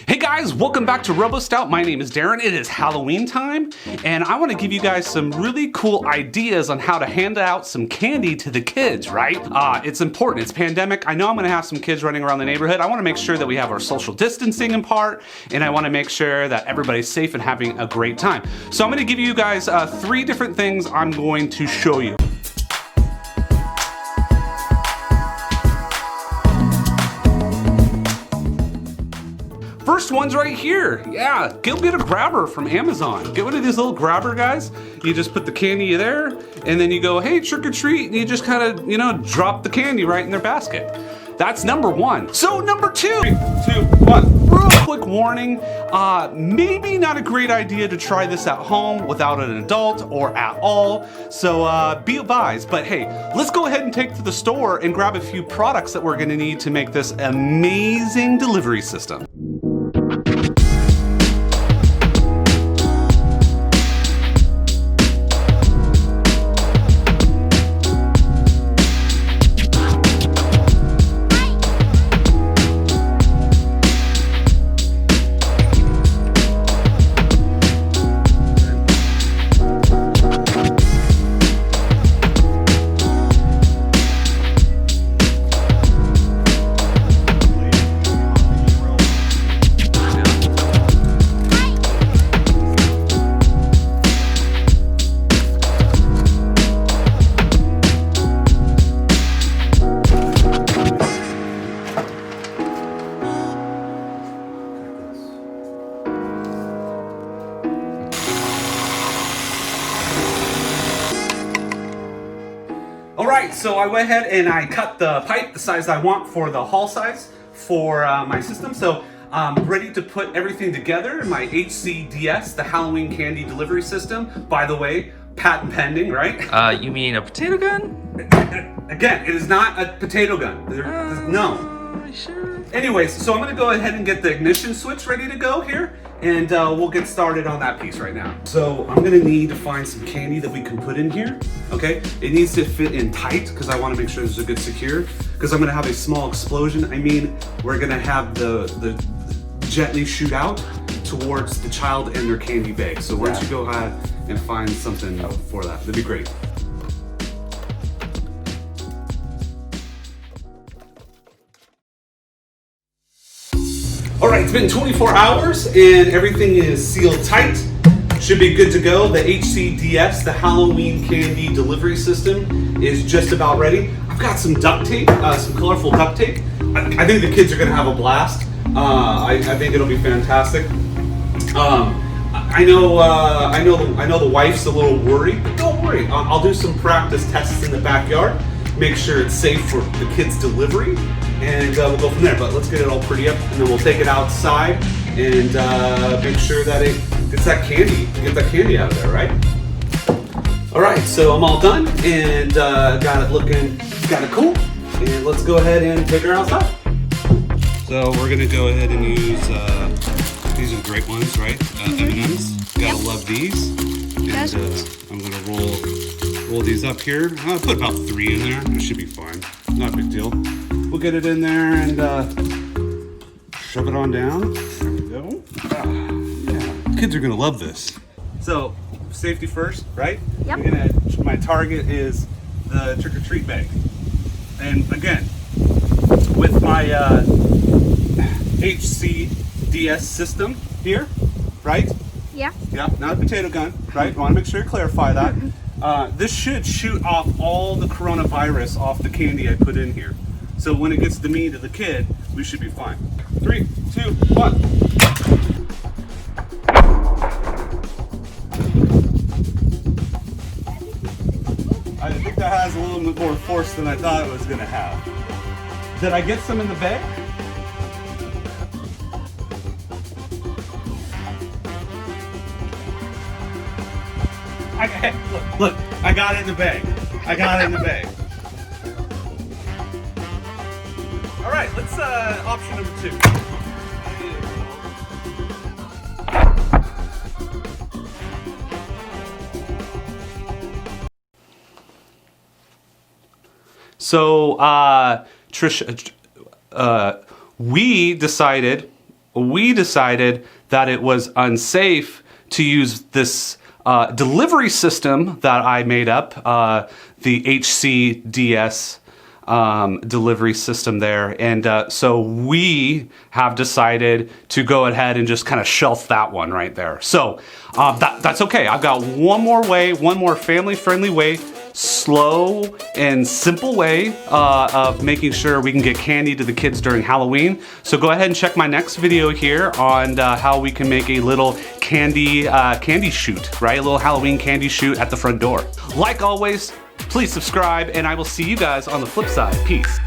Hey guys, welcome back to Robostout. My name is Darren. It is Halloween time, and I want to give you guys some really cool ideas on how to hand out some candy to the kids, right? It's important. It's pandemic. I know I'm going to have some kids running around the neighborhood. I want to make sure that we have our social distancing in part, and I want to make sure that everybody's safe and having a great time. So I'm going to give you guys 3 different things I'm going to show you. First one's right here. Yeah, go get a grabber from Amazon. Get one of these little grabber guys. You just put the candy there, and then you go, hey, trick or treat, and you just kind of, drop the candy right in their basket. That's number 1. So number 2. 3, 2, 1. Real quick warning, maybe not a great idea to try this at home without an adult or at all. So be advised, but hey, let's go ahead and take to the store and grab a few products that we're gonna need to make this amazing delivery system. Alright, so I went ahead and I cut the pipe the size I want for the hall size for my system. So I'm ready to put everything together in my HCDS, the Halloween Candy Delivery System. By the way, patent pending, right? You mean a potato gun? Again, it is not a potato gun. No. Sure. Anyways, so I'm going to go ahead and get the ignition switch ready to go here, and we'll get started on that piece right now. So I'm going to need to find some candy that we can put in here, okay? It needs to fit in tight because I want to make sure this is a good secure, because I'm going to have a small explosion. I mean, we're going to have the gently shoot out towards the child and their candy bag. So why don't you go ahead and find something for that? That'd be great. All right, it's been 24 hours and everything is sealed tight. Should be good to go. The HCDS, the Halloween Candy Delivery System, is just about ready. I've got some duct tape, some colorful duct tape. I think the kids are gonna have a blast. I think it'll be fantastic. I know the wife's a little worried, but don't worry. I'll do some practice tests in the backyard, make sure it's safe for the kids' delivery, and we'll go from there. But let's get it all pretty up, and then we'll take it outside and make sure that it gets that candy out of there, right? All right, so I'm all done and got it looking kind of cool. And let's go ahead and take her outside. So we're gonna go ahead and use these are great ones, right? M&Ms. Gotta love these. And I'm gonna roll these up here. I'll put about 3 in there. It should be fine. Not a big deal. We'll get it in there and shove it on down. There we go. Yeah. Kids are gonna love this. So, safety first, right? Yep. My target is the trick-or-treat bag. And again, with my HCDS system here, right? Yeah. Yeah, not a potato gun, right? I want to make sure you clarify that. This should shoot off all the coronavirus off the candy I put in here. So when it gets to me, to the kid, we should be fine. 3, 2, 1. I think that has a little bit more force than I thought it was going to have. Did I get some in the bag? Look, I got it in the bag. All right, let's option number 2. So, Trish, we decided we decided that it was unsafe to use this delivery system that I made up, the HCDS delivery system there. And so we have decided to go ahead and just kind of shelf that one right there. So that's okay. I've got one more way, one more family-friendly way, slow and simple way of making sure we can get candy to the kids during Halloween. So go ahead and check my next video here on how we can make a little candy shoot, right? A little Halloween candy shoot at the front door. Like always, please subscribe, and I will see you guys on the flip side. Peace.